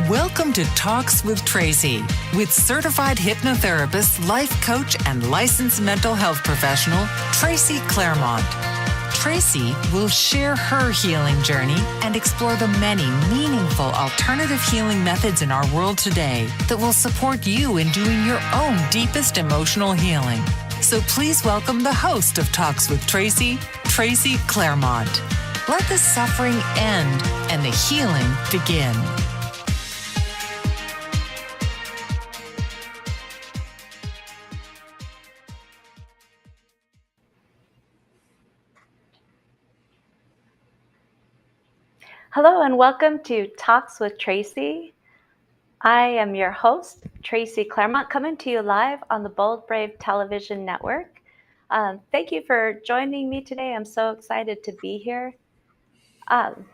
Welcome to Talks with Tracy, with certified hypnotherapist, life coach, and licensed mental health professional, Tracy Claremont. Tracy will share her healing journey and explore the many meaningful alternative healing methods in our world today that will support you in doing your own deepest emotional healing. So please welcome the host of Talks with Tracy, Tracy Claremont. Let the suffering end and the healing begin. Hello and welcome to Talks with Tracy. I am your host, Tracy Claremont, coming to you live on the Bold Brave Television Network. Thank you for joining me today. I'm so excited to be here. And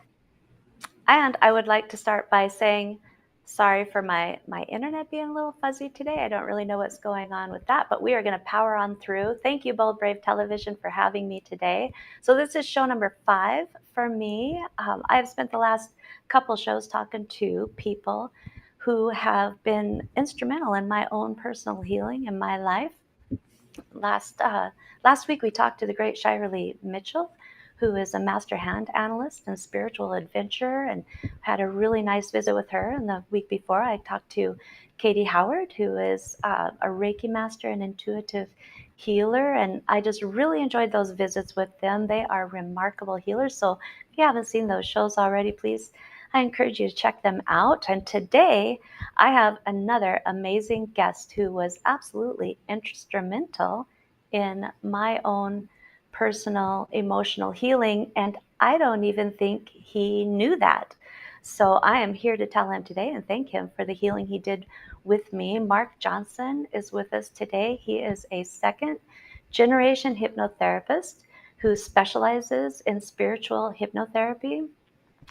I would like to start by saying sorry for my internet being a little fuzzy today. I don't really know what's going on with that, but we are going to power on through. Thank you, Bold Brave Television, for having me today. So this is show number 5 for me. I have spent the last couple shows talking to people who have been instrumental in my own personal healing in my life. Last week we talked to the great Shirley Mitchell, who is a master hand analyst and spiritual adventurer, and had a really nice visit with her. And the week before, I talked to Katie Howard, who is a Reiki master and intuitive healer, and I just really enjoyed those visits with them. They are remarkable healers. So if you haven't seen those shows already, please, I encourage you to check them out. And today I have another amazing guest who was absolutely instrumental in my own personal emotional healing, and I don't even think he knew that. So I am here to tell him today and thank him for the healing he did with me. Mark Johnson is with us today. He is a second generation hypnotherapist who specializes in spiritual hypnotherapy.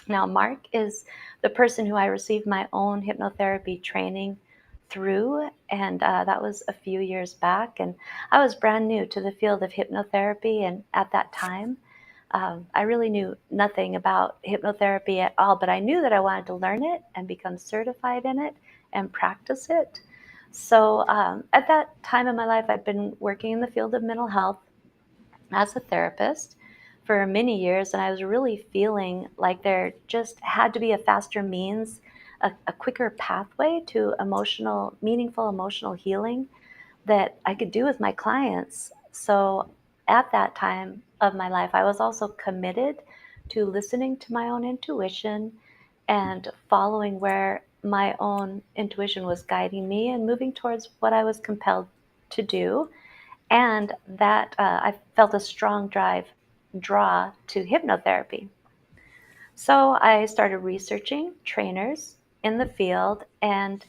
Now, Mark is the person who I received my own hypnotherapy training through, and that was a few years back. And I was brand new to the field of hypnotherapy, and at that time, I really knew nothing about hypnotherapy at all, but I knew that I wanted to learn it and become certified in it and practice it. So at that time in my life, I'd been working in the field of mental health as a therapist for many years, and I was really feeling like there just had to be a faster means, a quicker pathway to meaningful emotional healing that I could do with my clients. So at that time of my life, I was also committed to listening to my own intuition and following where my own intuition was guiding me and moving towards what I was compelled to do. And that I felt a strong draw to hypnotherapy. So I started researching trainers in the field, and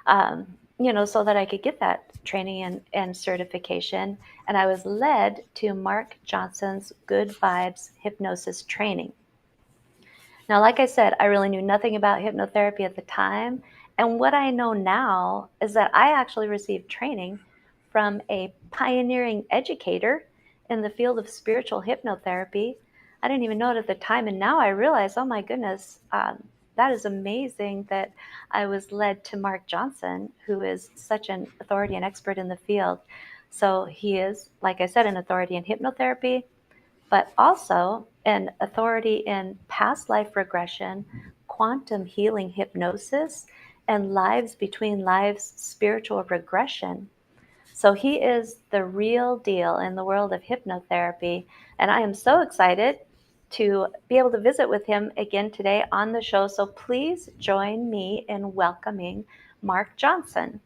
so that I could get that training and certification. And I was led to Mark Johnson's Good Vibes Hypnosis training. Now, like I said, I really knew nothing about hypnotherapy at the time. And what I know now is that I actually received training from a pioneering educator in the field of spiritual hypnotherapy. I didn't even know it at the time. And now I realize, oh my goodness, that is amazing that I was led to Mark Johnson, who is such an authority and expert in the field. So he is, like I said, an authority in hypnotherapy, but also an authority in past life regression, quantum healing hypnosis, and lives between lives spiritual regression. So he is the real deal in the world of hypnotherapy. And I am so excited to be able to visit with him again today on the show. So please join me in welcoming Mark Johnson.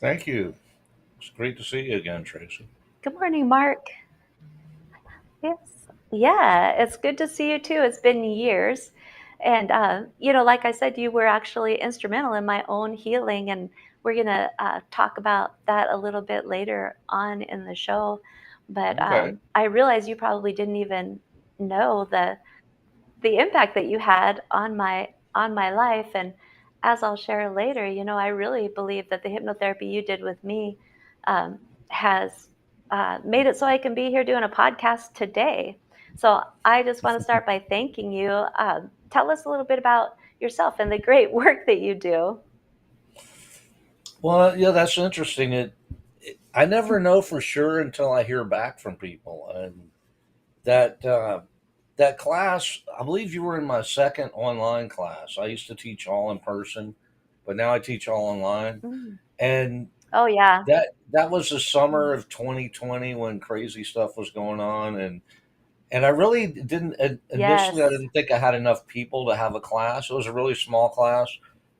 Thank you. It's great to see you again, Tracy. Good morning, Mark. Yes. Yeah, it's good to see you too. It's been years. And, like I said, you were actually instrumental in my own healing. And we're going to talk about that a little bit later on in the show. But Okay. I realize you probably didn't even know the impact that you had on my life. And as I'll share later, I really believe that the hypnotherapy you did with me has made it so I can be here doing a podcast today. So I just want to start by thanking you. Tell us a little bit about yourself and the great work that you do. Well, yeah, that's interesting. I never know for sure until I hear back from people. And that that class, I believe you were in my second online class. I used to teach all in person, but now I teach all online. Mm. And Oh yeah. that was the summer Mm. of 2020 when crazy stuff was going on, and I really didn't initially. I Yes. didn't think I had enough people to have a class. It was a really small class,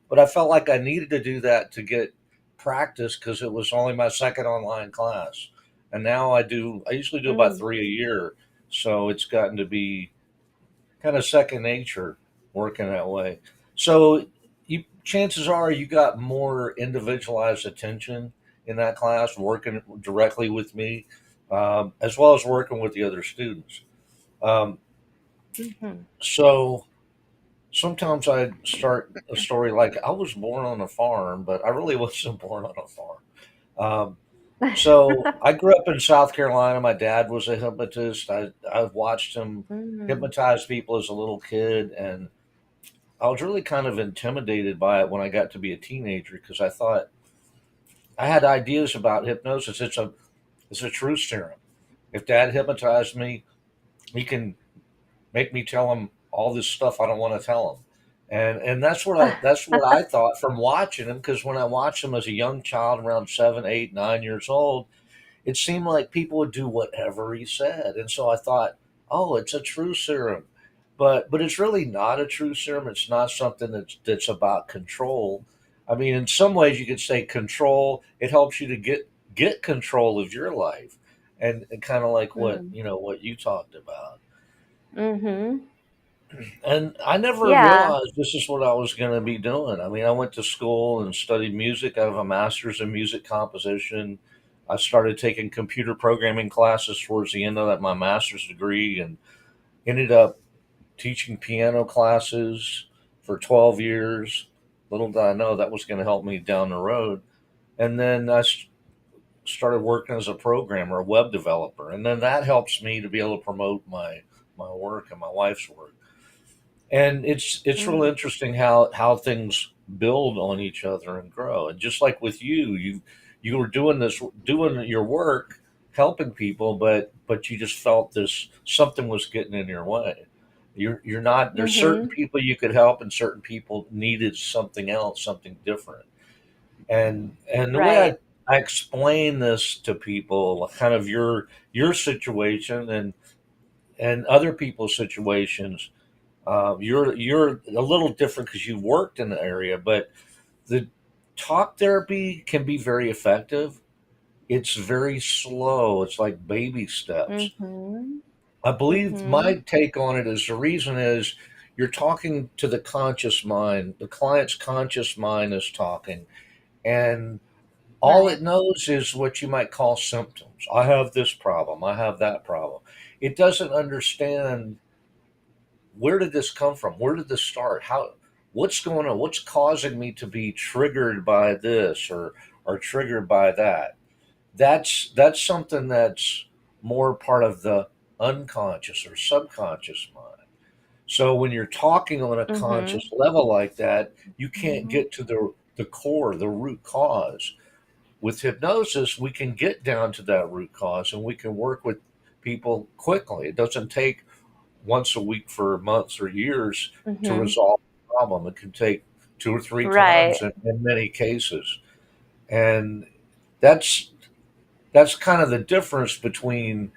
but I felt like I needed to do that to get practice because it was only my second online class. And now I do. I usually do about Mm. three a year, so it's gotten to be kind of second nature working that way. So you, chances are you got more individualized attention in that class, working directly with me, as well as working with the other students. Um, Hmm. so sometimes I start a story like I was born on a farm, but I really wasn't born on a farm. Um, so I grew up in South Carolina. My dad was a hypnotist. I've watched him Mm. hypnotize people as a little kid, and I was really kind of intimidated by it when I got to be a teenager because I thought I had ideas about hypnosis. It's a truth serum. If Dad hypnotized me, he can make me tell him all this stuff I don't want to tell him. And that's what I thought from watching him, because when I watched him as a young child around 7, 8, 9 years old, it seemed like people would do whatever he said. And so I thought, oh, it's a true serum. But it's really not a true serum. It's not something that's about control. I mean, in some ways you could say control. It helps you to get control of your life, and kind of like what Mm. what you talked about. Mm-hmm. And I never Yeah. realized this is what I was going to be doing. I mean, I went to school and studied music. I have a master's in music composition. I started taking computer programming classes towards the end of my master's degree, and ended up teaching piano classes for 12 years. Little did I know that was going to help me down the road. And then started working as a programmer, a web developer. And then that helps me to be able to promote my work and my wife's work. And it's real Mm. interesting how things build on each other and grow. And just like with you were doing your work, helping people, but you just felt this something was getting in your way. You're not, there's certain Mm-hmm. people you could help, and certain people needed something else, something different. And the way Right. I explain this to people, kind of your situation and other people's situations, you're a little different because you worked in the area, but the talk therapy can be very effective. It's very slow. It's like baby steps. Mm-hmm. I believe Mm-hmm. my take on it is the reason is you're talking to the conscious mind. The client's conscious mind is talking, and all Right. it knows is what you might call symptoms. I have this problem. I have that problem. It doesn't understand, where did this come from? Where did this start? What's going on? What's causing me to be triggered by this or triggered by that? That's something that's more part of the unconscious or subconscious mind. So when you're talking on a Mm-hmm. conscious level like that, you can't Mm-hmm. get to the core, the root cause. With hypnosis, we can get down to that root cause, and we can work with people quickly. It doesn't take once a week for months or years to Mm-hmm. resolve the problem. It can take two or three times Right. in many cases. And that's that's kind of the difference between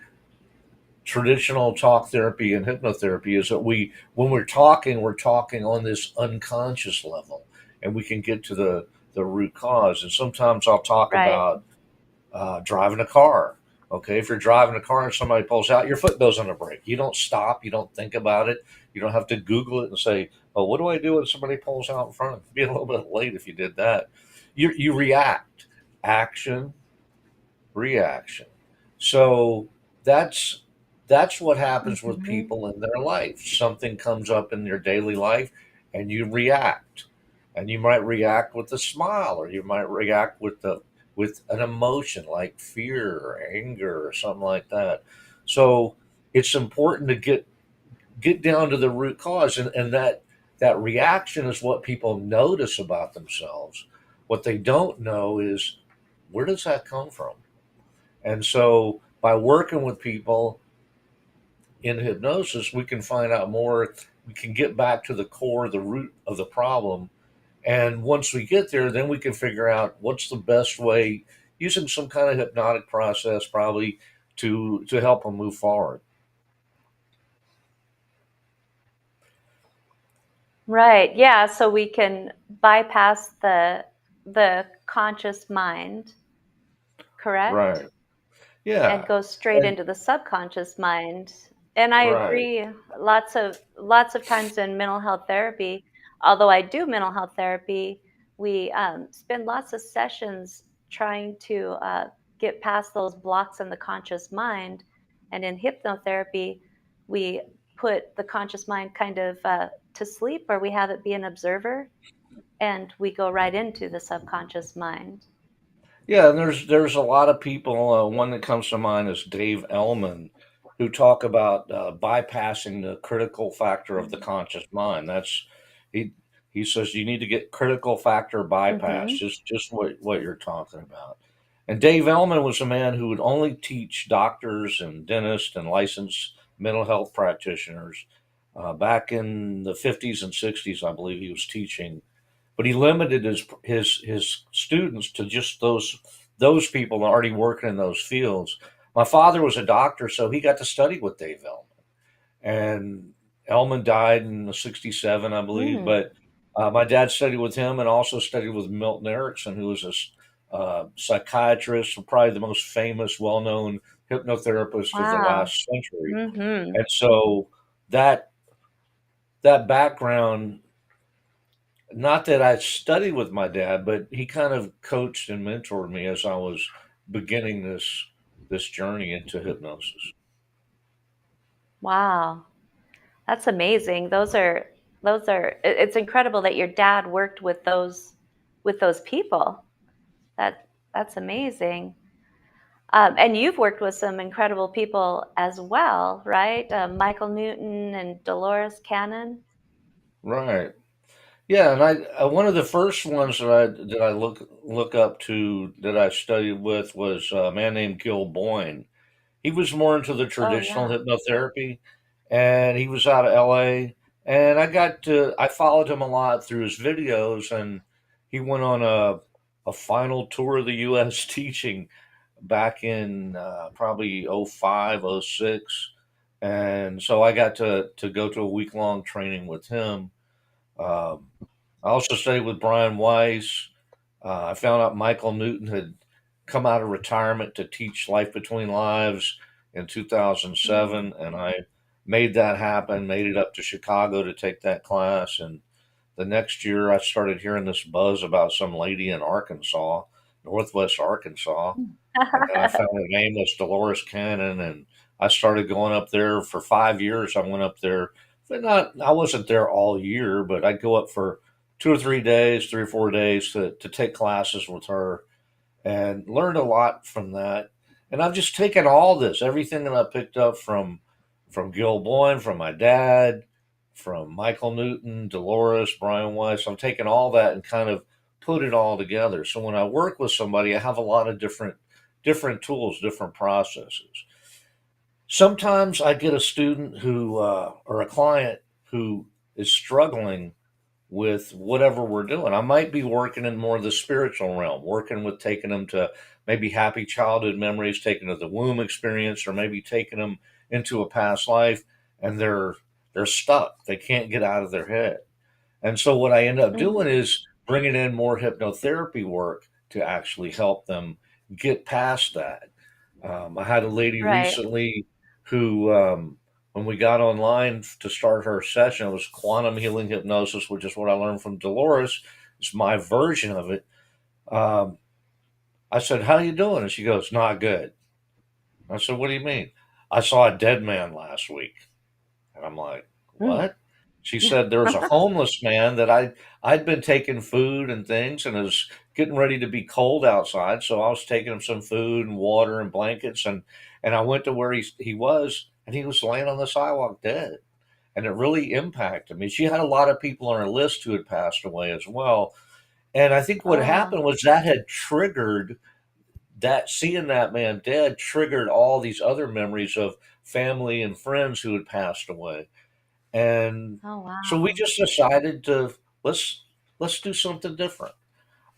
traditional talk therapy and hypnotherapy, is that when we're talking on this unconscious level, and we can get to the root cause. And sometimes I'll talk Right. about driving a car. Okay, if you're driving a car and somebody pulls out, your foot goes on the brake. You don't stop. You don't think about it. You don't have to Google it and say, "Oh, what do I do when somebody pulls out in front?" It'd be a little bit late if you did that. You react, action, reaction. So that's that's what happens with Mm-hmm. people in their life. Something comes up in their daily life, and you react. And you might react with a smile, or you might react with an emotion like fear or anger or something like that. So it's important to get down to the root cause, and that that reaction is what people notice about themselves. What they don't know is, where does that come from? And so by working with people in hypnosis, we can find out more. We can get back to the core, the root of the problem. And once we get there, then we can figure out what's the best way, using some kind of hypnotic process, probably to help them move forward. Right. Yeah. So we can bypass the conscious mind, correct? Right. And Yeah. go straight And into the subconscious mind. And I right. agree, lots of times in mental health therapy, although I do mental health therapy, we spend lots of sessions trying to get past those blocks in the conscious mind. And in hypnotherapy, we put the conscious mind kind of to sleep, or we have it be an observer, and we go right into the subconscious mind. Yeah, and there's a lot of people. One that comes to mind is Dave Ellman, who talk about bypassing the critical factor of the conscious mind. That's he he says you need to get critical factor bypass, Mm-hmm. just what you're talking about. And Dave Ellman was a man who would only teach doctors and dentists and licensed mental health practitioners. Back in the 50s and 60s, I believe he was teaching, but he limited his students to just those people already working in those fields. My father was a doctor, so he got to study with Dave Ellman, and Ellman died in '67, I believe. Mm. But my dad studied with him and also studied with Milton Erickson, who was a psychiatrist, probably the most famous, well-known hypnotherapist of the Wow. last century. Mm-hmm. And so that that background, not that I studied with my dad, but he kind of coached and mentored me as I was beginning this journey into hypnosis. Wow. That's amazing. It's incredible that your dad worked with those people. That's amazing. And you've worked with some incredible people as well, right? Michael Newton and Dolores Cannon. Right. Yeah, and one of the first ones that I look up to that I studied with was a man named Gil Boyne. He was more into the Oh traditional yeah. hypnotherapy, and he was out of LA. And I followed him a lot through his videos, and he went on a final tour of the U.S. teaching back in probably '05, '06. And so I got to go to a week long training with him. Um, I also studied with Brian Weiss. I found out Michael Newton had come out of retirement to teach Life Between Lives in Mm. 2007, and I made that happen, made it up to Chicago to take that class. And the next year, I started hearing this buzz about some lady in Arkansas, Northwest Arkansas, and then I found her name was Dolores Cannon, and I started going up there for 5 years. I went up there, but not I wasn't there all year, but I'd go up for 2 or 3 days, 3 or 4 days to take classes with her, and learned a lot from that. And I've just taken all this, everything that I picked up from Gil Boyne, from my dad, from Michael Newton, Dolores, Brian Weiss. I'm taking all that and kind of put it all together. So when I work with somebody, I have a lot of different tools, different processes. Sometimes I get a student who or a client who is struggling with whatever we're doing. I might be working in more of the spiritual realm, working with taking them to maybe happy childhood memories, taking them to the womb experience, or maybe taking them into a past life, and they're stuck. They can't get out of their head. And so what I end up doing Mhm. is bringing in more hypnotherapy work to actually help them get past that. I had a lady Right. recently who, when we got online to start her session, it was quantum healing hypnosis, which is what I learned from Dolores. It's my version of it. Um, I said, "How you doing?" And she goes, "Not good." I said, "What do you mean?" "I saw a dead man last week." And I'm like, Mm. "What?" She said there was a homeless man that I'd been taking food and things, and it was getting ready to be cold outside, so I was taking him some food and water and blankets, and I went to where he was, and he was laying on the sidewalk dead. and it really impacted me. She had a lot of people on her list who had passed away as well. And I think what Oh, happened was that had triggered that seeing that man dead triggered all these other memories of family and friends who had passed away. And oh so we wow. just decided to let's let's do something different.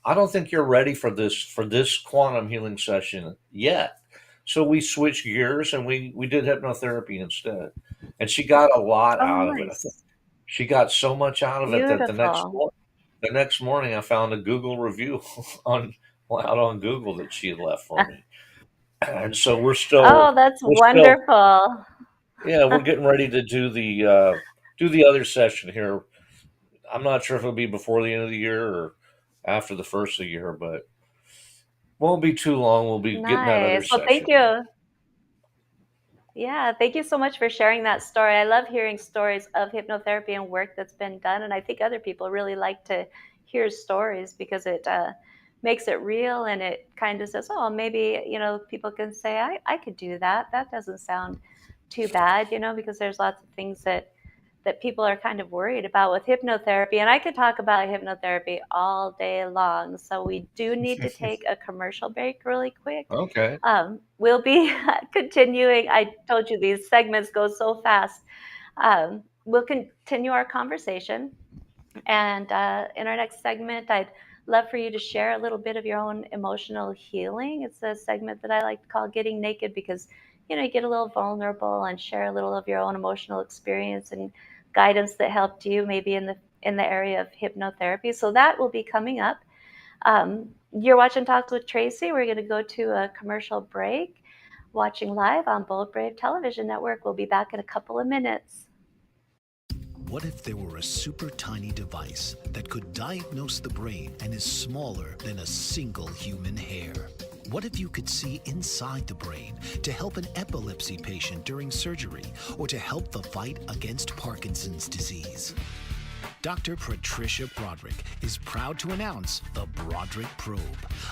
I don't think you're ready for this quantum healing session yet. So we switched gears and we did hypnotherapy instead. And she got a lot Oh, out of it. I think nice. she got so much out of it that Beautiful. the next morning I found a Google review on out on Google that she had left for me. And so Oh, that's we're still wonderful. yeah, we're getting ready to do the other session here. I'm not sure if it'll be before the end of the year or after the first of the year, but won't be too long. We'll be getting that other Nice. Well, thank session in. you. Yeah, thank you so much for sharing that story. I love hearing stories of hypnotherapy and work that's been done. And I think other people really like to hear stories because it makes it real and it kind of says, oh, maybe, people can say, I could do that. That doesn't sound too bad, because there's lots of things that people are kind of worried about with hypnotherapy. And I could talk about hypnotherapy all day long. So we do need to take a commercial break really quick. Okay. We'll be continuing. I told you these segments go so fast. We'll continue our conversation. And in our next segment, I'd love for you to share a little bit of your own emotional healing. It's a segment that I like to call Getting Naked because, you get a little vulnerable and share a little of your own emotional experience and guidance that helped you maybe in the area of hypnotherapy. So that will be coming up. You're watching Talks with Tracy. We're going to go to a commercial break. Watching live on Bold Brave Television Network. We'll be back in a couple of minutes. What if there were a super tiny device that could diagnose the brain and is smaller than a single human hair? What if you could see inside the brain to help an epilepsy patient during surgery or to help the fight against Parkinson's disease? Dr. Patricia Broderick is proud to announce the Broderick Probe,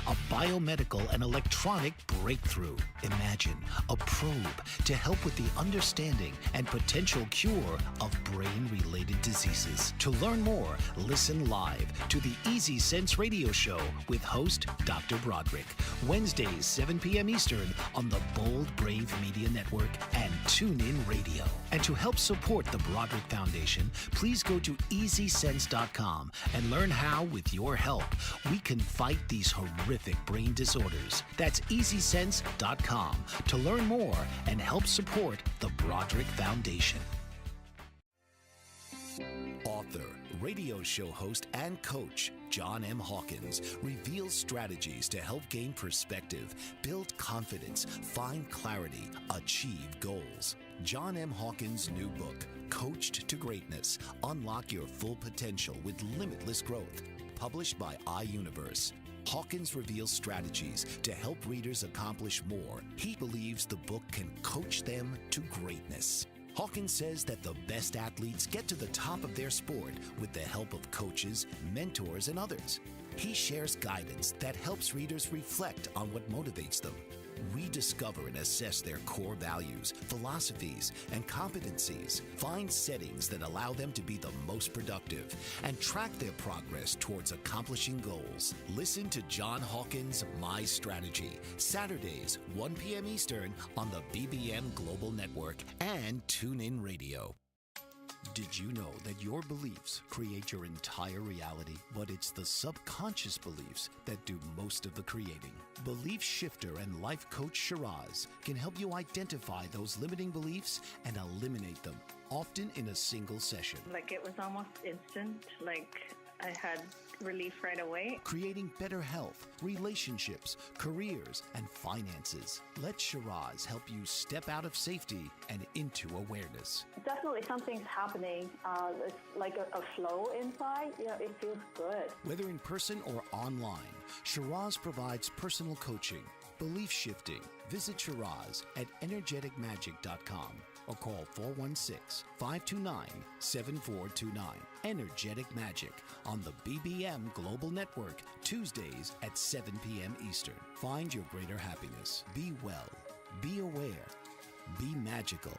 a biomedical and electronic breakthrough. Imagine a probe to help with the understanding and potential cure of brain-related diseases. To learn more, listen live to the Easy Sense radio show with host Dr. Broderick, Wednesdays 7 p.m. Eastern on the Bold Brave Media Network and TuneIn Radio. And to help support the Broderick Foundation, please go to EasySense.com and learn how, with your help, we can fight these horrific brain disorders. That's EasySense.com to learn more and help support the Broderick Foundation. Author, radio show host, and coach John M. Hawkins reveals strategies to help gain perspective, build confidence, find clarity, achieve goals. John M. Hawkins' new book, Coached to Greatness, Unlock Your Full Potential with Limitless Growth, published by iUniverse. Hawkins reveals strategies to help readers accomplish more. He believes the book can coach them to greatness. Hawkins says that the best athletes get to the top of their sport with the help of coaches, mentors, and others. He shares guidance that helps readers reflect on what motivates them. Rediscover and assess their core values, philosophies, and competencies. Find settings that allow them to be the most productive and track their progress towards accomplishing goals. Listen to John Hawkins' My Strategy, Saturdays, 1 p.m. Eastern on the BBM Global Network and TuneIn Radio. Did you know that your beliefs create your entire reality, but it's the subconscious beliefs that do most of the creating? Belief shifter and life coach Shiraz can help you identify those limiting beliefs and eliminate them, often in a single session. Like it was almost instant, like I had relief right away. Creating better health, relationships, careers, and finances. Let Shiraz help you step out of safety and into awareness. Definitely something's happening. It's like a flow inside. It feels good. Whether in person or online, Shiraz provides personal coaching, belief shifting. Visit Shiraz at energeticmagic.com or call 416-529-7429. Energetic Magic on the BBM Global Network, Tuesdays at 7 p.m. Eastern. Find your greater happiness. Be well. Be aware. Be magical.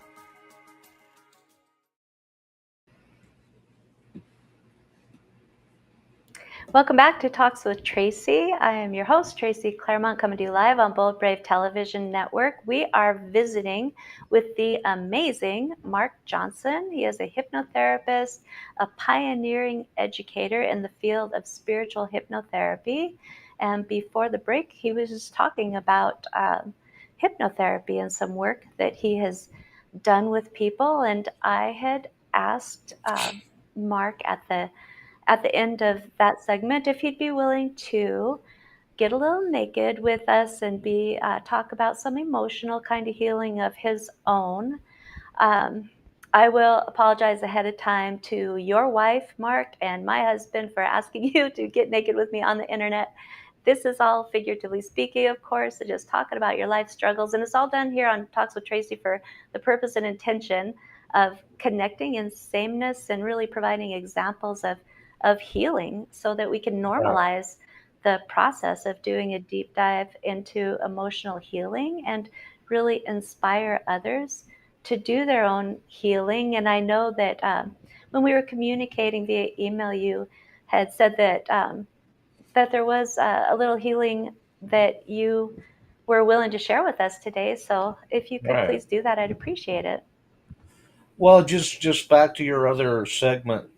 Welcome back to Talks with Tracy. I am your host, Tracy Claremont, coming to you live on Bold Brave Television Network. We are visiting with the amazing Mark Johnson. He is a hypnotherapist, a pioneering educator in the field of spiritual hypnotherapy. And before the break, he was just talking about hypnotherapy and some work that he has done with people. And I had asked Mark at the end of that segment if he'd be willing to get a little naked with us and be talk about some emotional kind of healing of his own. um, I will apologize ahead of time to your wife, Mark, and my husband for asking you to get naked with me on the internet. This is all figuratively speaking, of course, so just talking about your life struggles. And it's all done here on Talks with Tracy for the purpose and intention of connecting in sameness and really providing examples of healing so that we can Right. normalize the process of doing a deep dive into emotional healing and really inspire others to do their own healing. And I know that when we were communicating via email, you had said that that there was a little healing that you were willing to share with us today. So if you could Right. please do that, I'd appreciate it. Well, just back to your other segment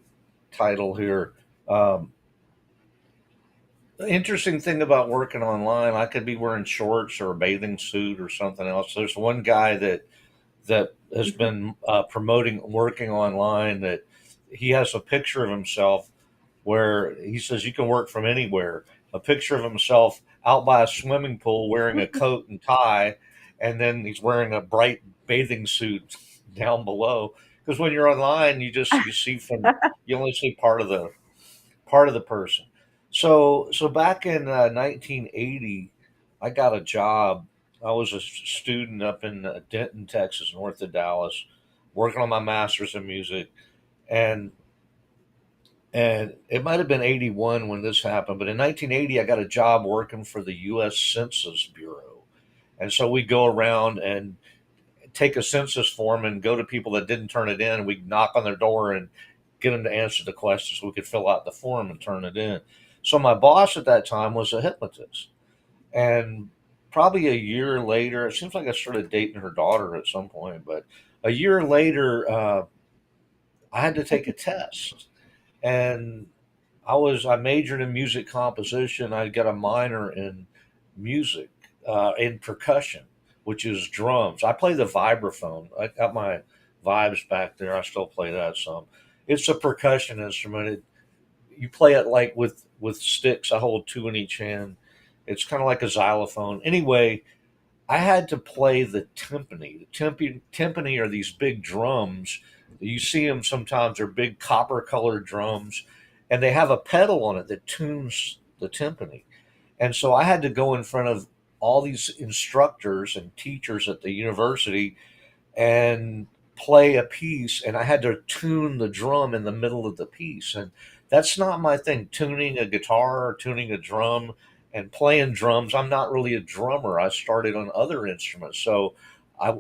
title here. Um, the interesting thing about working online, I could be wearing shorts or a bathing suit or something else. There's one guy that has been promoting working online, that he has a picture of himself where he says you can work from anywhere. A picture of himself out by a swimming pool wearing a coat and tie, and then he's wearing a bright bathing suit down below. Because when you're online, you see from you only see part of the person. So back in 1980, I got a job. I was a student up in Denton, Texas, north of Dallas, working on my master's in music, and and it might have been 81 when this happened, but in 1980, I got a job working for the U.S. Census Bureau, and so we go around and take a census form and go to people that didn't turn it in, and we knock on their door and get them to answer the questions so we could fill out the form and turn it in. So my boss at that time was a hypnotist. And probably a year later, it seems like I started dating her daughter at some point, but a year later, I had to take a test. And I majored in music composition. I got a minor in music, in percussion, which is drums. I play the vibraphone. I got my vibes back there. I still play that some. It's a percussion instrument. You play it like with sticks. I hold two in each hand. It's kind of like a xylophone. Anyway, I had to play the timpani. Timpani are these big drums. You see them sometimes. They're big copper colored drums, and they have a pedal on it that tunes the timpani. And so I had to go in front of all these instructors and teachers at the university and play a piece, and I had to tune the drum in the middle of the piece. And that's not my thing, tuning a guitar or tuning a drum and playing drums. I'm not really a drummer. I started on other instruments. So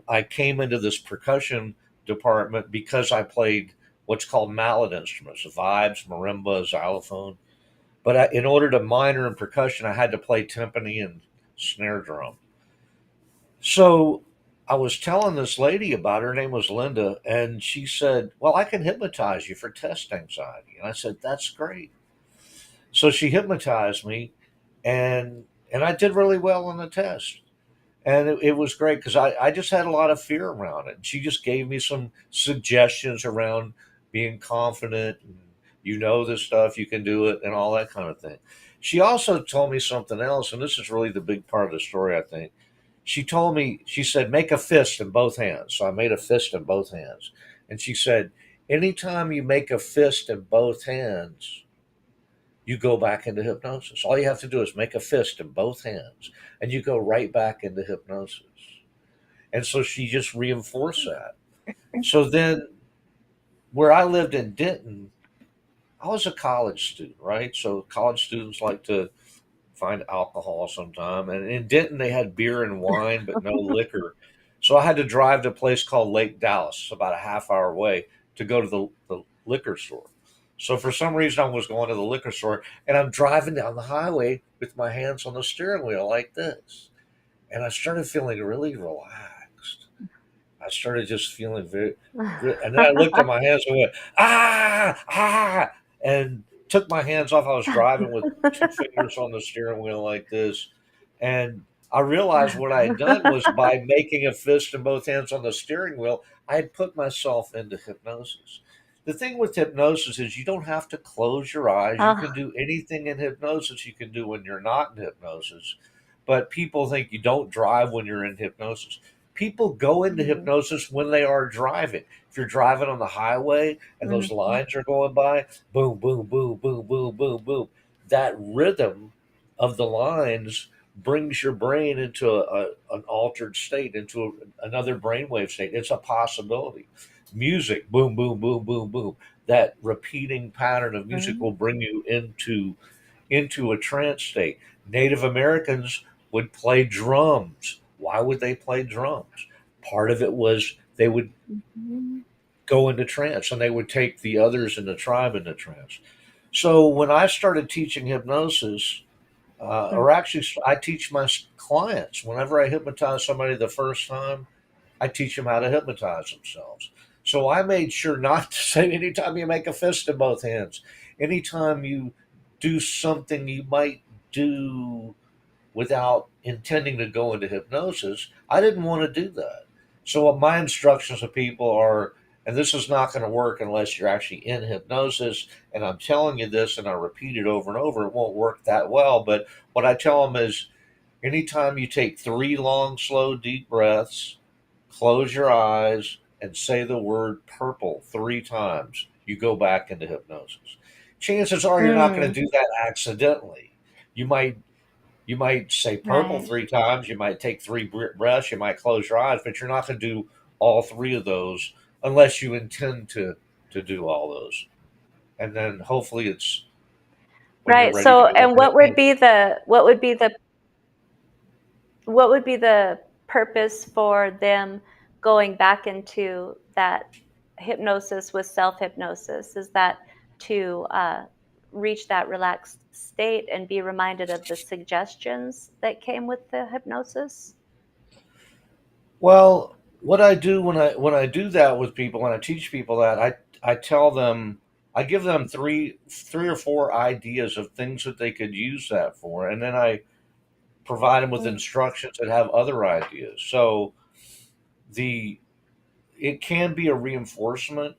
I came into this percussion department because I played what's called mallet instruments, vibes, marimba, xylophone. But in order to minor in percussion, I had to play timpani and snare drum. So I was telling this lady about her name was Linda, and she said, "Well, I can hypnotize you for test anxiety." And I said, "That's great." So she hypnotized me, and I did really well on the test. And it was great because I just had a lot of fear around it. She just gave me some suggestions around being confident and you know this stuff, you can do it, and all that kind of thing. She also told me something else, and this is really the big part of the story, I think. She told me, she said, make a fist in both hands. So I made a fist in both hands. And she said, anytime you make a fist in both hands, you go back into hypnosis. All you have to do is make a fist in both hands, and you go right back into hypnosis. And so she just reinforced that. So then, where I lived in Denton, I was a college student, right? So college students like to find alcohol sometime. And in Denton, they had beer and wine, but no liquor. So I had to drive to a place called Lake Dallas, about a half hour away, to go to the liquor store. So for some reason, I was going to the liquor store, and I'm driving down the highway with my hands on the steering wheel like this, and I started feeling really relaxed. I started just feeling and then I looked at my hands and went, ah, ah, and took my hands off. I was driving with two fingers on the steering wheel like this. And I realized what I had done was by making a fist and both hands on the steering wheel, I had put myself into hypnosis. The thing with hypnosis is you don't have to close your eyes. You can Oh, do anything in hypnosis you can do when you're not in hypnosis. But people think you don't drive when you're in hypnosis. People go into mhm, hypnosis when they are driving. If you're driving on the highway and those mhm, lines are going by, boom, boom, boom, boom, boom, boom, boom, that rhythm of the lines brings your brain into an altered state, into another brainwave state. It's a possibility. Music, boom, boom, boom, boom, boom. That repeating pattern of music mhm, will bring you into a trance state. Native Americans would play drums. Why would they play drums? Part of it was they would mhm, go into trance and they would take the others in the tribe into trance. So when I started teaching hypnosis, mhm. or actually, I teach my clients whenever I hypnotize somebody the first time, I teach them how to hypnotize themselves. So I made sure not to say anytime you make a fist in both hands, anytime you do something you might do without intending to go into hypnosis, I didn't want to do that. So what my instructions to people are, and this is not going to work unless you're actually in hypnosis, and I'm telling you this and I repeat it over and over, it won't work that well. But what I tell them is anytime you take three long, slow, deep breaths, close your eyes and say the word purple three times, you go back into hypnosis. Chances are you're not going Mm, to do that accidentally. You might you might say purple right. three times. You might take three breaths. You might close your eyes, but you're not going to do all three of those unless you intend to do all those. And then hopefully it's when you're Right. ready to So, go and into hypnosis. what would be the purpose for them going back into that hypnosis with self hypnosis? Is that to reach that relaxed state and be reminded of the suggestions that came with the hypnosis? Well, what I do when I do that with people, when I teach people that, I tell them I give them three or four ideas of things that they could use that for, and then I provide them with Mm, instructions that have other ideas. So the it can be a reinforcement.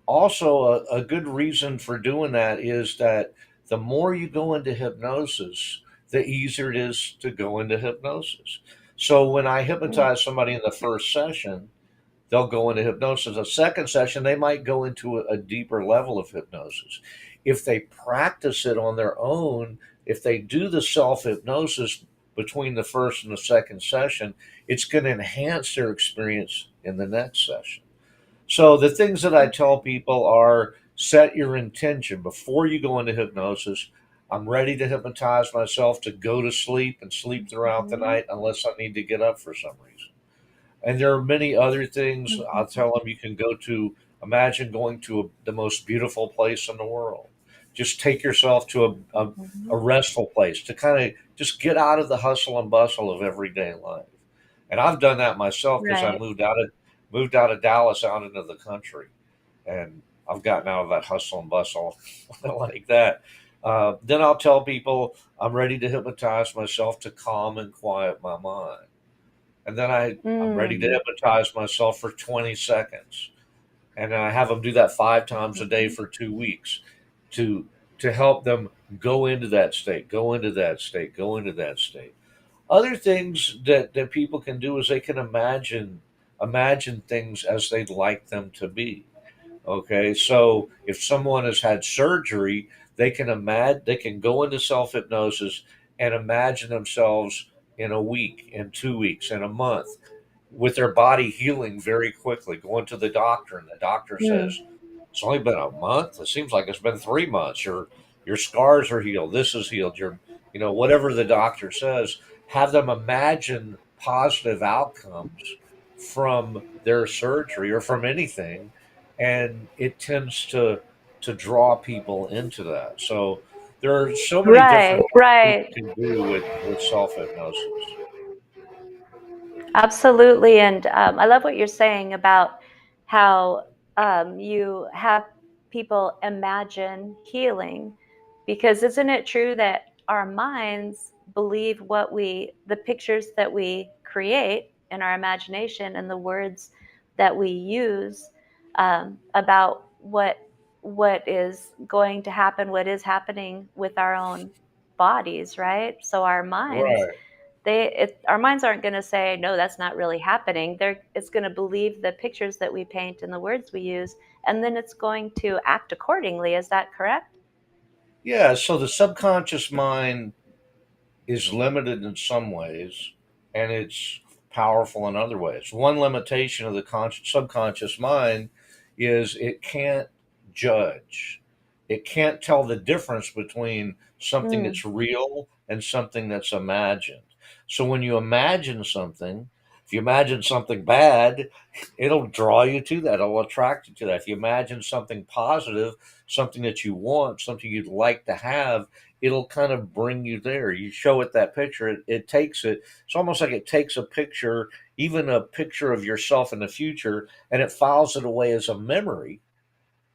Also, a good reason for doing that is that the more you go into hypnosis, the easier it is to go into hypnosis. So when I mm, hypnotize somebody in the first session, they'll go into hypnosis. A second session, they might go into a deeper level of hypnosis. If they practice it on their own, if they do the self hypnosis between the first and the second session, it's going to enhance their experience in the next session. So the things that I tell people are set your intention before you go into hypnosis. I'm ready to hypnotize myself to go to sleep and sleep throughout the mhm, night unless I need to get up for some reason. And there are many other things. I'll mhm, tell them you can go to, imagine going to the most beautiful place in the world. Just take yourself to a mhm. restful place to kind of just get out of the hustle and bustle of everyday life. And I've done that myself because I Right. moved out of Dallas out into the country, and I've gotten out of that hustle and bustle like that. Then I'll tell people I'm ready to hypnotize myself to calm and quiet my mind. And then I'm ready to Mm, hypnotize myself for 20 seconds. And then I have them do that 5 times a day mhm, for 2 weeks to to help them go into that state, go into that state, go into that state. Other things that people can do is they can imagine things as they'd like them to be. Okay, so if someone has had surgery, they can go into self hypnosis and imagine themselves in a week, in 2 weeks, in a month, with their body healing very quickly. Going to the doctor, and the doctor says, mm, "It's only been a month. It seems like it's been 3 months. Your scars are healed. This is healed. Whatever the doctor says, have them imagine positive outcomes from their surgery or from anything, and it tends to to draw people into that. So there are so many Right, different things right. you can do with self hypnosis. Absolutely. And I love what you're saying about how you have people imagine healing. Because isn't it true that our minds believe the pictures that we create in our imagination and the words that we use about what is going to happen, what is happening with our own bodies, right? So our minds Right. our minds aren't going to say no, that's not really happening. It's going to believe the pictures that we paint and the words we use, and then it's going to act accordingly. Is that correct? Yeah. So the subconscious mind is limited in some ways and it's powerful in other ways. One limitation of the subconscious mind is it can't judge. It can't tell the difference between something Mm, that's real and something that's imagined. So when you imagine something, if you imagine something bad, it'll draw you to that. It'll attract you to that. If you imagine something positive, something that you want, something you'd like to have, it'll kind of bring you there. You show it that picture, it takes it. It's almost like it takes a picture, even a picture of yourself in the future, and it files it away as a memory,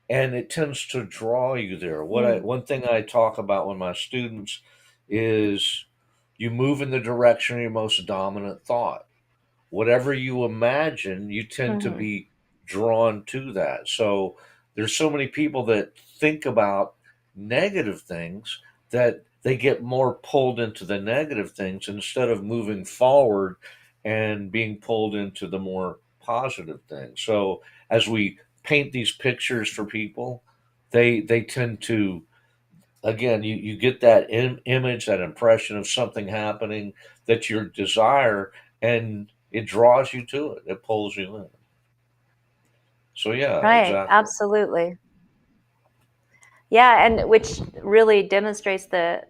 and it tends to draw you there. mm, One thing I talk about with my students is you move in the direction of your most dominant thought. Whatever you imagine, you tend to mhm. be drawn to that. So there's so many people that think about negative things that they get more pulled into the negative things instead of moving forward and being pulled into the more positive things. So as we paint these pictures for people, they tend to, again, you get that image, that impression of something happening that you desire, and it draws you to it. It pulls you in. So yeah, Right, exactly. absolutely. Yeah, and which really demonstrates the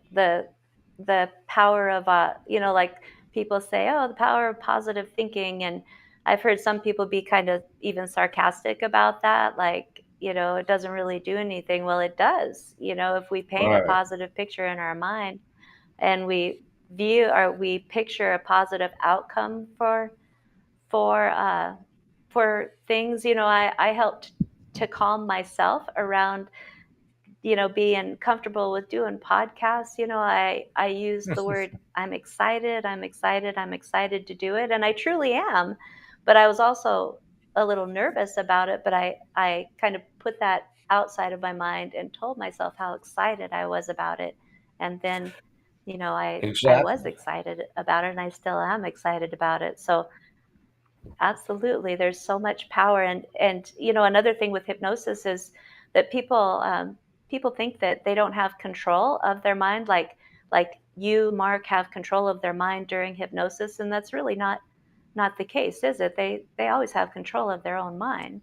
power of like people say, oh, the power of positive thinking, and I've heard some people be kind of even sarcastic about that, like, it doesn't really do anything. Well, it does. If we paint a Right, positive picture in our mind and we picture a positive outcome for uh for things, I helped to calm myself around being comfortable with doing podcasts. I use the word I'm excited, I'm excited to do it, and I truly am. But I was also a little nervous about it, but I kind of put that outside of my mind and told myself how excited I was about it. And then, I was exactly. excited about it and I still am excited about it. So absolutely. There's so much power. And another thing with hypnosis is that people think that they don't have control of their mind, like you, Mark, have control of their mind during hypnosis, and that's really not the case, is it? They always have control of their own mind.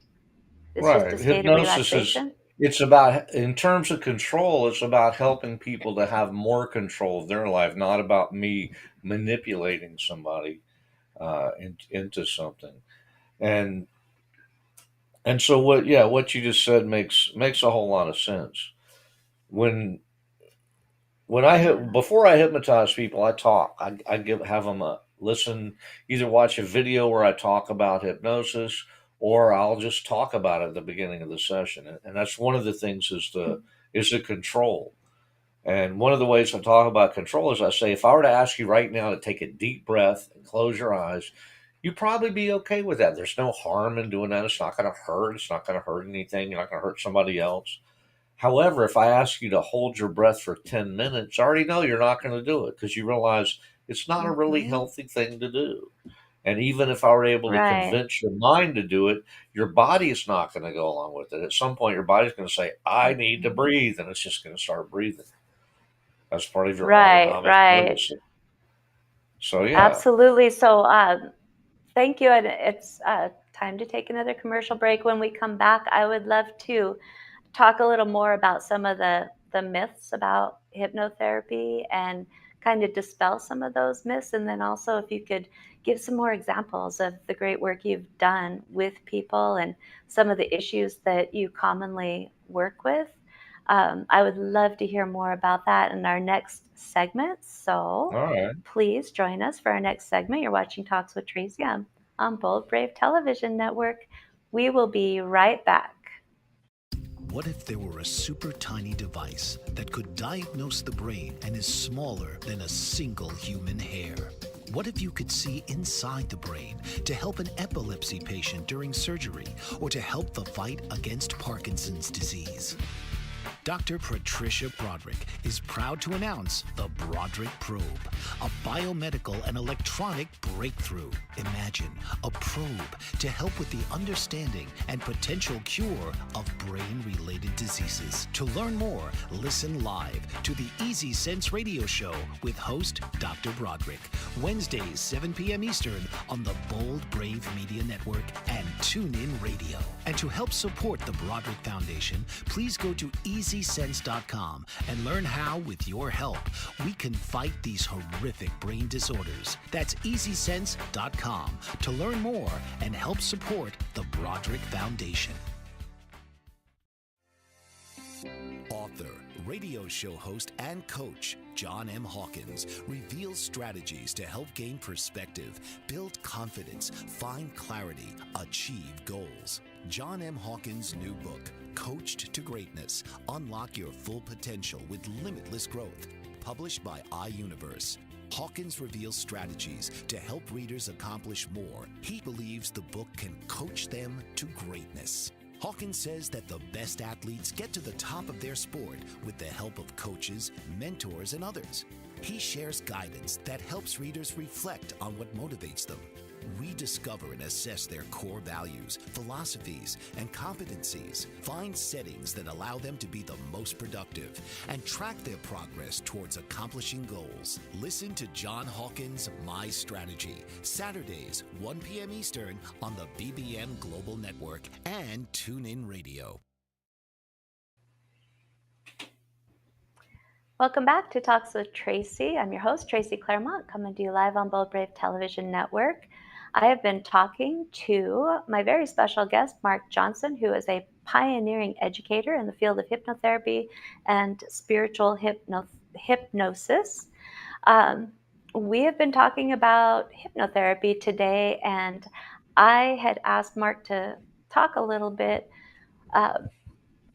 It's just a Right. state of Hypnosis is, relaxation. it's about, in terms of control, it's about helping people to have more control of their life, not about me manipulating somebody into something. And so what you just said makes a whole lot of sense. When Yeah. before I hypnotize people, I talk. I have them listen, either watch a video where I talk about hypnosis, or I'll just talk about it at the beginning of the session. And that's one of the things is the control. And one of the ways I talk about control is I say, if I were to ask you right now to take a deep breath and close your eyes, you'd probably be okay with that. There's no harm in doing that. It's not going to hurt. It's not going to hurt anything. You're not going to hurt somebody else. However, if I ask you to hold your breath for 10 minutes, I already know you're not going to do it because you realize it's not a really Hmm. healthy thing to do. And even if I were able to Right. convince your mind to do it, your body is not going to go along with it. At some point, your body's going to say, I need to Mhm. breathe. And it's just going to start breathing. That's part of your Right, autonomic right. nervous system. So, yeah. Absolutely. So, thank you. And it's time to take another commercial break. When we come back, I would love to talk a little more about some of the myths about hypnotherapy and kind of dispel some of those myths. And then also, if you could give some more examples of the great work you've done with people and some of the issues that you commonly work with. I would love to hear more about that in our next segment. So All right. please join us for our next segment. You're watching Talks with Tracy on Bold Brave Television Network. We will be right back. What if there were a super tiny device that could diagnose the brain and is smaller than a single human hair? What if you could see inside the brain to help an epilepsy patient during surgery or to help the fight against Parkinson's disease? Dr. Patricia Broderick is proud to announce the Broderick Probe, a biomedical and electronic breakthrough. Imagine a probe to help with the understanding and potential cure of brain-related diseases. To learn more, listen live to the Easy Sense radio show with host Dr. Broderick, Wednesdays 7 p.m. Eastern on the Bold Brave Media Network and TuneIn Radio. And to help support the Broderick Foundation, please go to EasySense.com and learn how, with your help, we can fight these horrific brain disorders. That's EasySense.com to learn more and help support the Broderick Foundation. Author, radio show host, and coach John M. Hawkins reveals strategies to help gain perspective, build confidence, find clarity, achieve goals. John M. Hawkins' new book, Coached to Greatness, Unlock Your Full Potential with Limitless Growth, published by iUniverse. Hawkins reveals strategies to help readers accomplish more. He believes the book can coach them to greatness. Hawkins says that the best athletes get to the top of their sport with the help of coaches, mentors, and others. He shares guidance that helps readers reflect on what motivates them, rediscover and assess their core values, philosophies, and competencies, find settings that allow them to be the most productive, and track their progress towards accomplishing goals. Listen to John Hawkins' My Strategy, Saturdays, 1 p.m. Eastern on the BBM Global Network and TuneIn Radio. Welcome back to Talks with Tracy. I'm your host, Tracy Claremont, coming to you live on Bold Brave Television Network. I have been talking to my very special guest, Mark Johnson, who is a pioneering educator in the field of hypnotherapy and spiritual hypnosis. We have been talking about hypnotherapy today, and I had asked Mark to talk a little bit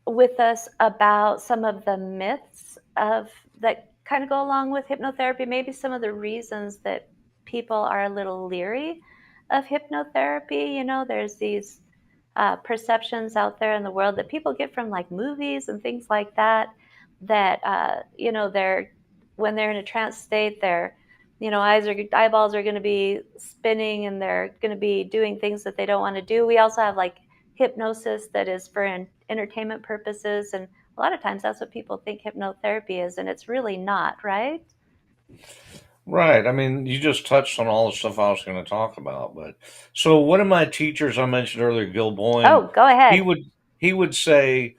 with us about some of the myths that kind of go along with hypnotherapy, maybe some of the reasons that people are a little leery of hypnotherapy. You know, there's these perceptions out there in the world that people get from like movies and things like that, you know, when they're in a trance state, their eyeballs are going to be spinning and they're going to be doing things that they don't want to do. We also have like hypnosis that is for entertainment purposes, and a lot of times that's what people think hypnotherapy is, and it's really not, right? Right. I mean, you just touched on all the stuff I was going to talk about. But so one of my teachers I mentioned earlier, Gil Boyne, Oh, go he ahead. would he would say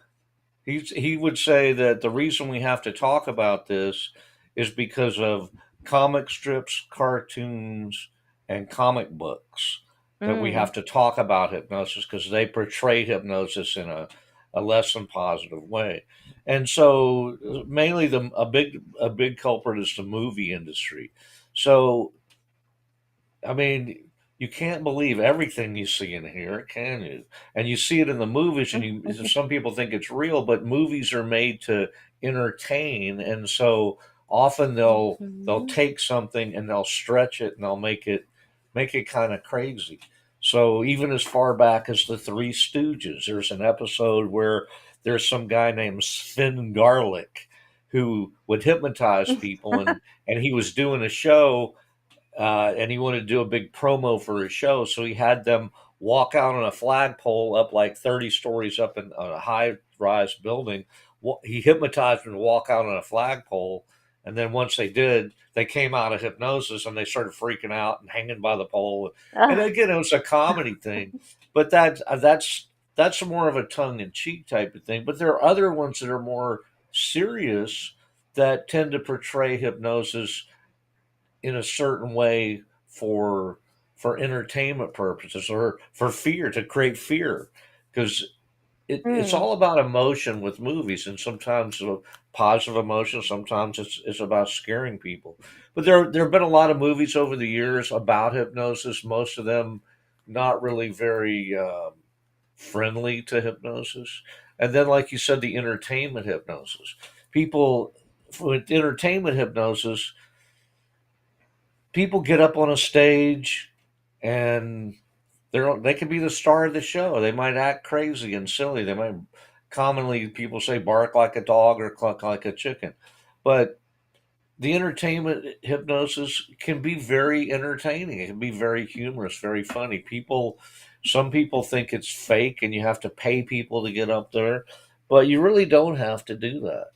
he would say that the reason we have to talk about this is because of comic strips, cartoons, and comic books that we Mm. have to talk about hypnosis because they portray hypnosis in a less than positive way. And so mainly a big culprit is the movie industry. So I mean, you can't believe everything you see and hear, can you? And you see it in the movies, and some people think it's real, but movies are made to entertain, and so often they'll Mhm. take something and they'll stretch it and they'll make it kind of crazy. So even as far back as the Three Stooges, there's an episode where there's some guy named Sven Garlic who would hypnotize people, and he was doing a show and he wanted to do a big promo for his show. So he had them walk out on a flagpole up like 30 stories up in a high rise building. He hypnotized them to walk out on a flagpole. And then once they did, they came out of hypnosis and they started freaking out and hanging by the pole. And Ugh. again, it was a comedy thing, but that's more of a tongue in cheek type of thing. But there are other ones that are more serious that tend to portray hypnosis in a certain way for entertainment purposes or for fear to create fear because it's Mm. all about emotion with movies, and sometimes positive emotion, sometimes it's about scaring people. But there have been a lot of movies over the years about hypnosis. Most of them not really very friendly to hypnosis. And then, like you said, the entertainment hypnosis. People with entertainment hypnosis, people get up on a stage and they could be the star of the show. They might act crazy and silly. They might commonly people say bark like a dog or cluck like a chicken. But the entertainment hypnosis can be very entertaining. It can be very humorous, very funny. Some people think it's fake and you have to pay people to get up there, but you really don't have to do that.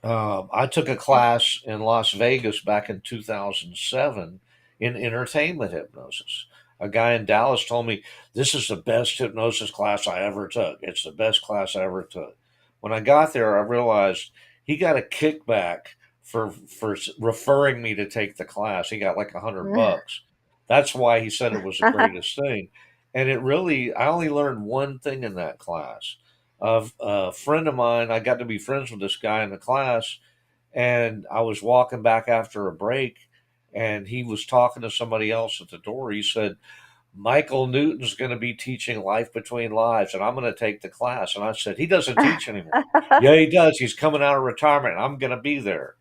I took a class in Las Vegas back in 2007 in entertainment hypnosis. A guy in Dallas told me, "This is the best hypnosis class I ever took. It's the best class I ever took." When I got there, I realized he got a kickback for referring me to take the class. He got like $100. That's why he said it was the greatest thing. And I only learned one thing in that class. A friend of mine, I got to be friends with this guy in the class, and I was walking back after a break, and he was talking to somebody else at the door. He said, "Michael Newton's going to be teaching Life Between Lives, and I'm going to take the class." And I said, "He doesn't teach anymore." "Yeah, he does. He's coming out of retirement, and I'm going to be there."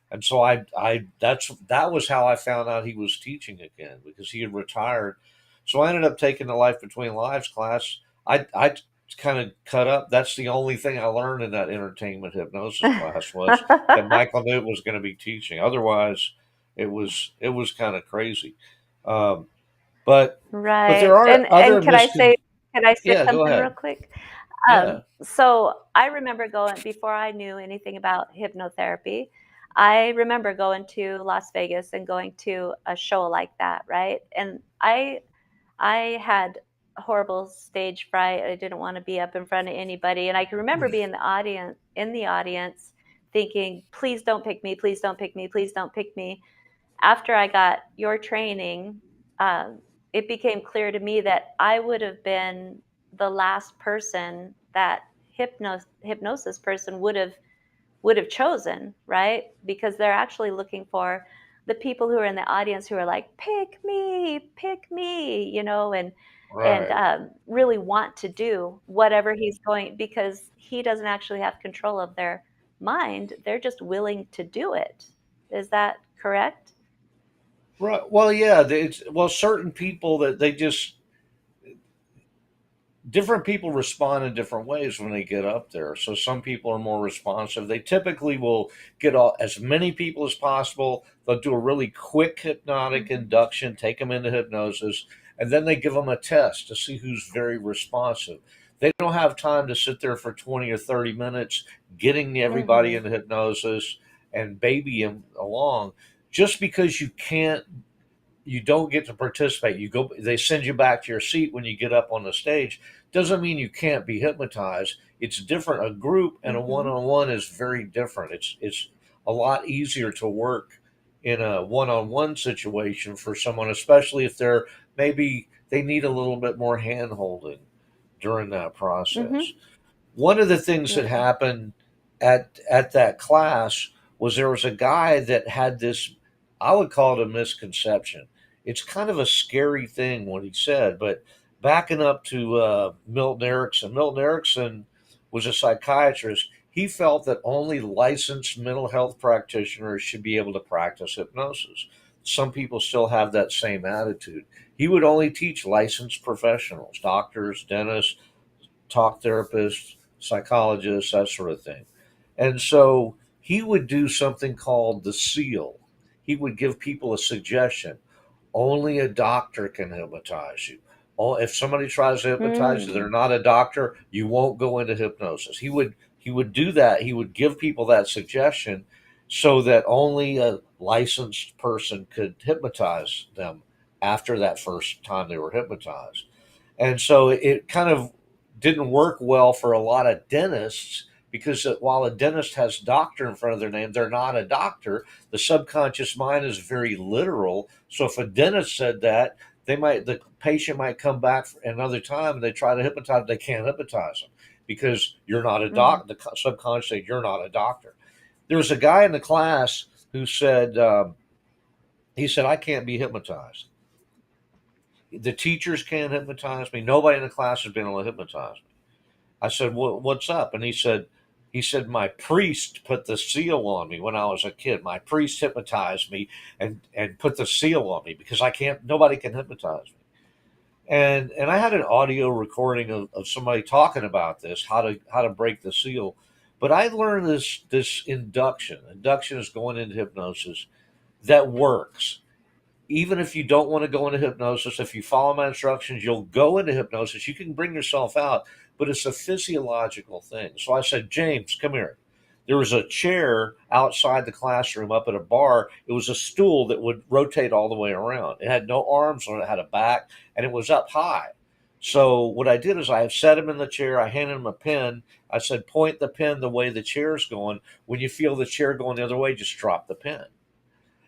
And so that was how I found out he was teaching again, because he had retired. So I ended up taking the Life Between Lives class. I kind of cut up. That's the only thing I learned in that entertainment hypnosis class, was that Michael Newton was going to be teaching. Otherwise, it was kind of crazy. Um, but there Right. are And other can I say, Yeah, go something real ahead. quick? Yeah. So I remember going before I knew anything about hypnotherapy. I remember going to Las Vegas and going to a show like that, right? And I had horrible stage fright. I didn't want to be up in front of anybody. And I can remember being in the audience thinking, please don't pick me, please don't pick me, please don't pick me. After I got your training, it became clear to me that I would have been the last person that hypnosis person would have chosen, right? Because they're actually looking for the people who are in the audience who are like, pick me, and Right. really want to do whatever he's going, because he doesn't actually have control of their mind. They're just willing to do it. Is that correct? Right. Well, yeah. Certain people that they just different people respond in different ways when they get up there. So some people are more responsive. They typically will get as many people as possible. They'll do a really quick hypnotic Mhm. induction, take them into hypnosis, and then they give them a test to see who's very responsive. They don't have time to sit there for 20 or 30 minutes getting everybody Mhm. into hypnosis and baby them along. Just because you don't get to participate. They send you back to your seat when you get up on the stage. Doesn't mean you can't be hypnotized. It's different. A group and a Mhm. one-on-one is very different. It's a lot easier to work in a one-on-one situation for someone, especially if maybe they need a little bit more hand holding during that process. Mhm. One of the things that Yeah. happened at that class was there was a guy that had this, I would call it a misconception. It's kind of a scary thing what he said, but backing up to Milton Erickson was a psychiatrist. He felt that only licensed mental health practitioners should be able to practice hypnosis. Some people still have that same attitude. He would only teach licensed professionals, doctors, dentists, talk therapists, psychologists, that sort of thing. And so he would do something called the seal. He would give people a suggestion. Only a doctor can hypnotize you. If somebody tries to hypnotize you, Mm. they're not a doctor, you won't go into hypnosis. He would do that. He would give people that suggestion so that only a licensed person could hypnotize them after that first time they were hypnotized. And so it kind of didn't work well for a lot of dentists, because while a dentist has doctor in front of their name, they're not a doctor. The subconscious mind is very literal. So if a dentist said that, the patient might come back another time and they try to hypnotize. They can't hypnotize them because you're not a Mm. doc. The subconscious said you're not a doctor. There was a guy in the class who said he said I can't be hypnotized. The teachers can't hypnotize me. Nobody in the class has been able to hypnotize me. I said, what's up? And he said, my priest put the seal on me when I was a kid. My priest hypnotized me and put the seal on me because nobody can hypnotize me. And I had an audio recording of somebody talking about this, how to break the seal. But I learned this induction. Induction is going into hypnosis that works. Even if you don't want to go into hypnosis, if you follow my instructions, you'll go into hypnosis. You can bring yourself out, but it's a physiological thing. So I said, James, come here. There was a chair outside the classroom up at a bar. It was a stool that would rotate all the way around. It had no arms on it, it had a back, and it was up high. So what I did is I set him in the chair. I handed him a pen. I said, point the pen the way the chair's going. When you feel the chair going the other way, just drop the pen.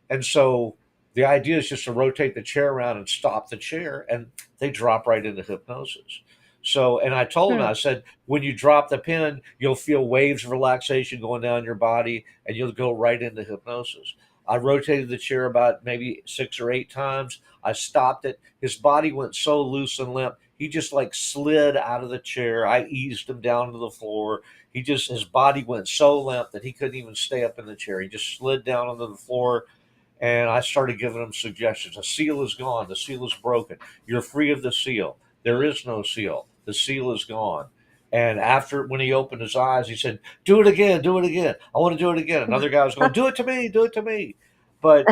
And so the idea is just to rotate the chair around and stop the chair, and they drop right into hypnosis. So, and I told him, Hmm. I said, when you drop the pin, you'll feel waves of relaxation going down your body, and you'll go right into hypnosis. I rotated the chair about maybe 6 or 8 times. I stopped it. His body went so loose and limp. He just like slid out of the chair. I eased him down to the floor. His body went so limp that he couldn't even stay up in the chair. He just slid down onto the floor, and I started giving him suggestions. The seal is gone. The seal is broken. You're free of the seal. There is no seal. The seal is gone. And after, when he opened his eyes, he said, "Do it again. Do it again. I want to do it again." Another guy was going, "Do it to me. Do it to me." But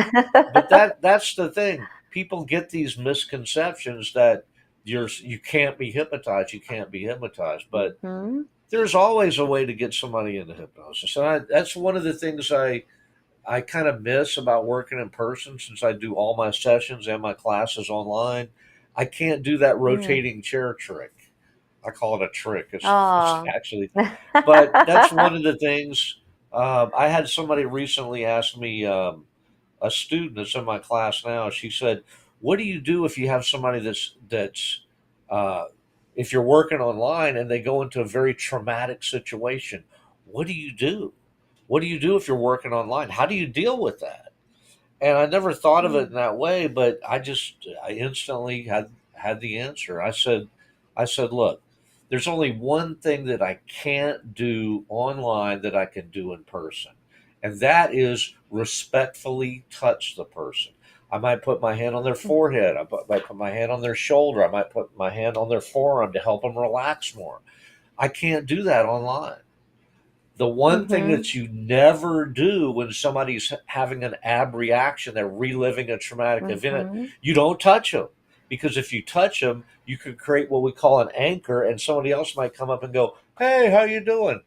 that's the thing. People get these misconceptions that you can't be hypnotized. You can't be hypnotized. But Hmm. there's always a way to get somebody into hypnosis, and that's one of the things I kind of miss about working in person since I do all my sessions and my classes online. I can't do that Mm. rotating chair trick. I call it a trick. It's Oh. actually, but that's one of the things. I had somebody recently ask me, a student that's in my class now. She said, "What do you do if you have somebody that's uh, if you're working online and they go into a very traumatic situation? What do you do? What do you do if you're working online? How do you deal with that?" And I never thought of it Mm. in that way, but I instantly had the answer. I said, look, there's only one thing that I can't do online that I can do in person, and that is respectfully touch the person. I might put my hand on their forehead. Might put my hand on their shoulder. I might put my hand on their forearm to help them relax more. I can't do that online. The one thing Mm-hmm. that you never do when somebody's having an ab reaction, they're reliving a traumatic event, Mm-hmm. you don't touch them. Because if you touch them, you could create what we call an anchor, and somebody else might come up and go, "Hey, how you doing?"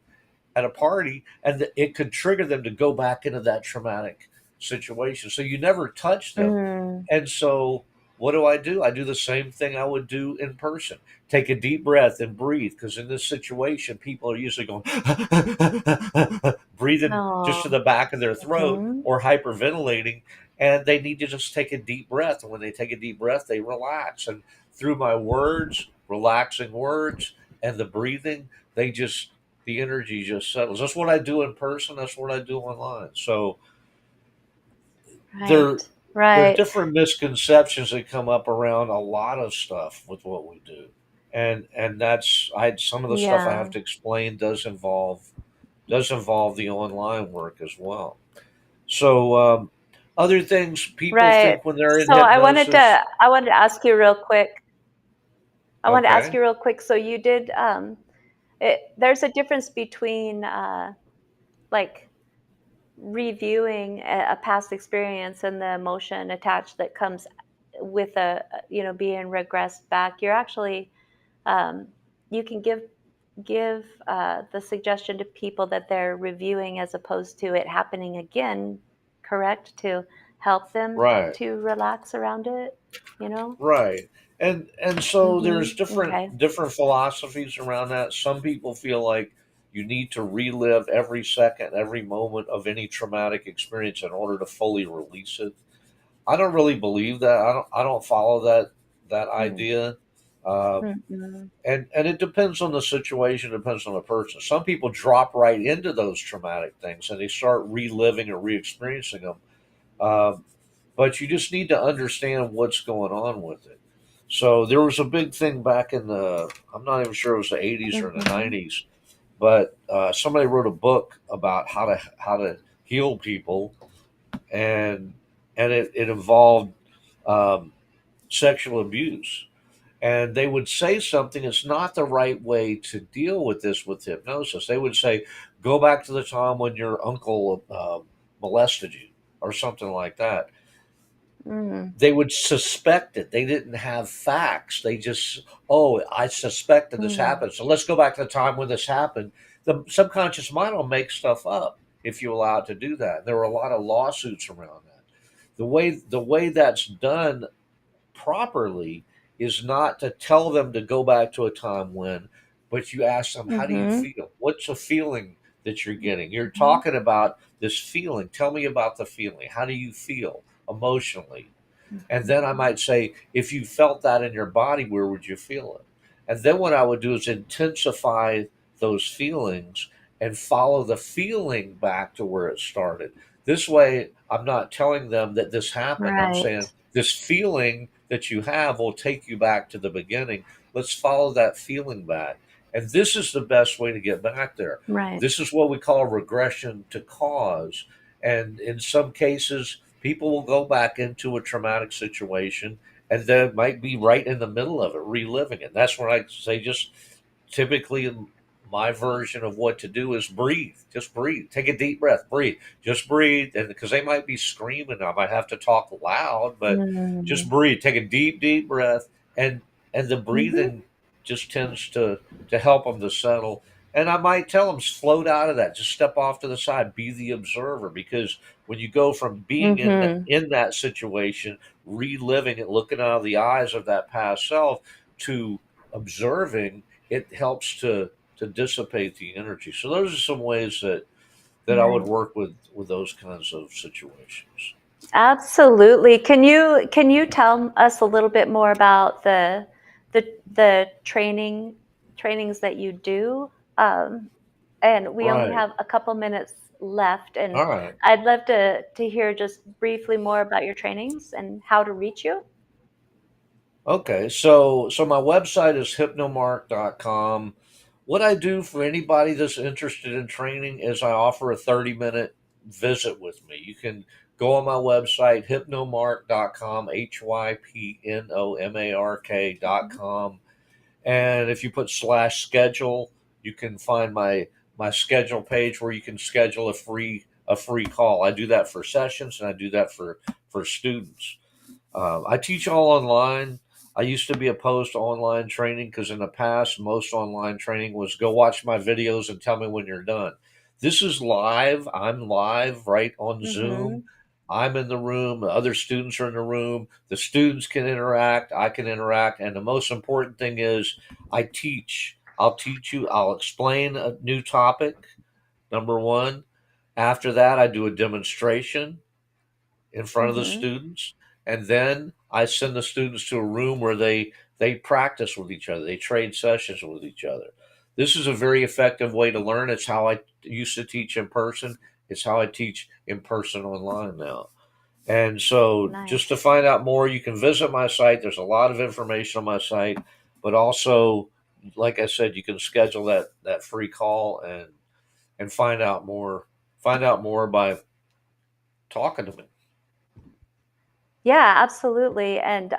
at a party, and it could trigger them to go back into that traumatic situation. So you never touch them. Mm. And so what do? I do the same thing I would do in person. Take a deep breath and breathe, because in this situation, people are usually going breathing just to Oh. the back of their throat Mm-hmm. or hyperventilating, and they need to just take a deep breath. And when they take a deep breath, they relax. And through my words, relaxing words, and the breathing, the energy just settles. That's what I do in person. That's what I do online. So there Right. there are Right. different misconceptions that come up around a lot of stuff with what we do. And that's I some of the stuff I have Yeah. to explain does involve the online work as well. So other things people Right. think when they're in So hypnosis. I wanted to ask you real quick. I wanted to ask Okay. you real quick. So you did there's a difference between like reviewing a past experience and the emotion attached that comes with being regressed back. You're actually um, you can give the suggestion to people that they're reviewing as opposed to it happening again, correct? To help them Right. to relax around it, you know? Right. And so there's Mm-hmm. different Okay. different philosophies around that. Some people feel like you need to relive every second, every moment of any traumatic experience in order to fully release it. I don't really believe that. I don't follow that idea. Uh, Mhm. and it depends on the situation, depends on the person. Some people drop right into those traumatic things and they start reliving or re-experiencing them. Um, but you just need to understand what's going on with it. So there was a big thing back in the, I'm not even sure it was the 80s or the Mhm. 90s, but somebody wrote a book about how to heal people, and it involved um, sexual abuse, and they would say something. It's not the right way to deal with this with hypnosis. They would say, go back to the time when your uncle molested you or something like that. Mm. They would suspect it. They didn't have facts. They just, oh, I suspect that this Mm. happened. So let's go back to the time when this happened. The subconscious mind will make stuff up if you allow it to do that. There were a lot of lawsuits around that. The way that's done properly is not to tell them to go back to a time when, but you ask them, how do you Mhm. feel? What's a feeling that you're getting? You're Mhm. talking about this feeling. Tell me about the feeling. How do you feel emotionally? And then I Mhm. might say, if you felt that in your body, where would you feel it? And then what I would do is intensify those feelings and follow the feeling back to where it started. This way, I'm not telling them that this happened. I'm saying Right. this feeling that you have will take you back to the beginning. Let's follow that feeling back. And this is the best way to get back there. Right. This is what we call regression to cause. And in some cases, people will go back into a traumatic situation and then might be right in the middle of it, reliving it. That's when I say, just typically my version of what to do is breathe. Just breathe. Take a deep breath. Breathe. Just breathe. And because they might be screaming, I might have to talk loud, but just Mm. breathe. Take a deep, deep breath, and the Mhm. breathing just tends to help them to settle. And I might tell them, float out of that. Just step off to the side. Be the observer, because when you go from being Mhm. in that situation, reliving it, looking out of the eyes of that past self, to observing, it helps to dissipate the energy. So those are some ways that I would Right. work with those kinds of situations. Absolutely. Can you tell us a little bit more about the trainings that you do? Um, and we only Right. have a couple minutes left, and All right. I'd love to hear just briefly more about your trainings and how to reach you. Okay, so my website is hypnomark.com. What I do for anybody that's interested in training is I offer a 30-minute visit with me. You can go on my website, hypnomark.com, Mhm. hypnomark.com. And if you put slash schedule, you can find my schedule page where you can schedule a free call. I do that for sessions and I do that for students. I teach all online. I used to be opposed to online training because in the past, most online training was go watch my videos and tell me when you're done. This is live. I'm live right on Zoom. Mhm. I'm in the room. The other students are in the room. The students can interact. I can interact. And the most important thing is I teach. I'll teach you. I'll explain a new topic, number one. After that, I do a demonstration in front of the Mhm. students, and then I send the students to a room where they practice with each other. They trade sessions with each other. This is a very effective way to learn. It's how I used to teach in person. It's how I teach in person online now. And so, just to Nice. find out more, you can visit my site. There's a lot of information on my site, but also, like I said, you can schedule that free call and find out more. Find out more by talking to me. Yeah, absolutely. And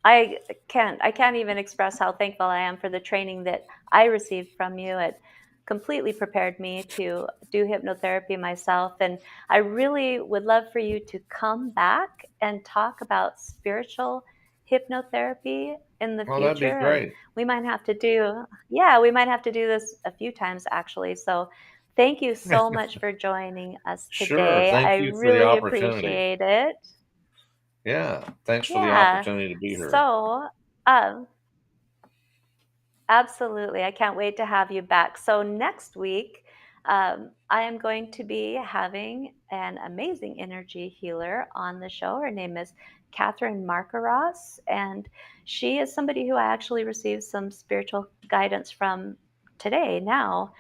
I can't even express how thankful I am for the training that I received from you. It completely prepared me to do hypnotherapy myself. And I really would love for you to come back and talk about spiritual hypnotherapy in the Oh, that'd be future. And great. we might have to do this a few times actually. So thank you so much for joining us Sure. today. Thank I you for the really opportunity. appreciate it. Yeah. Thanks for the Yeah. opportunity to be here. So, um, absolutely. I can't wait to have you back. So next week, I am going to be having an amazing energy healer on the show. Her name is Catherine Marcaros, and she is somebody who I actually received some spiritual guidance from today. Now,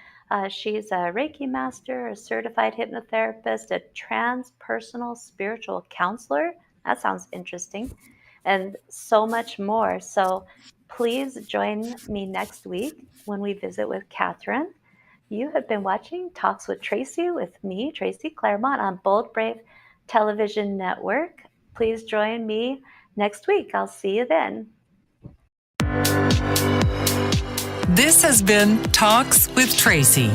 she's a Reiki master, a certified hypnotherapist, a transpersonal spiritual counselor. That sounds interesting, and so much more. So please join me next week when we visit with Catherine. You have been watching Talks with Tracy with me, Tracy Claremont, on Bold Brave Television Network. Please join me next week. I'll see you then. This has been Talks with Tracy.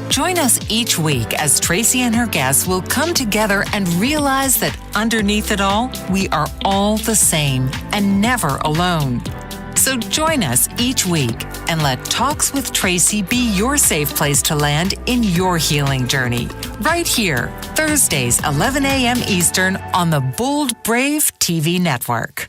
Join us each week as Tracy and her guests will come together and realize that underneath it all, we are all the same and never alone. So join us each week and let Talks with Tracy be your safe place to land in your healing journey. Right here, Thursdays, 11 a.m. Eastern on the Bold Brave TV network.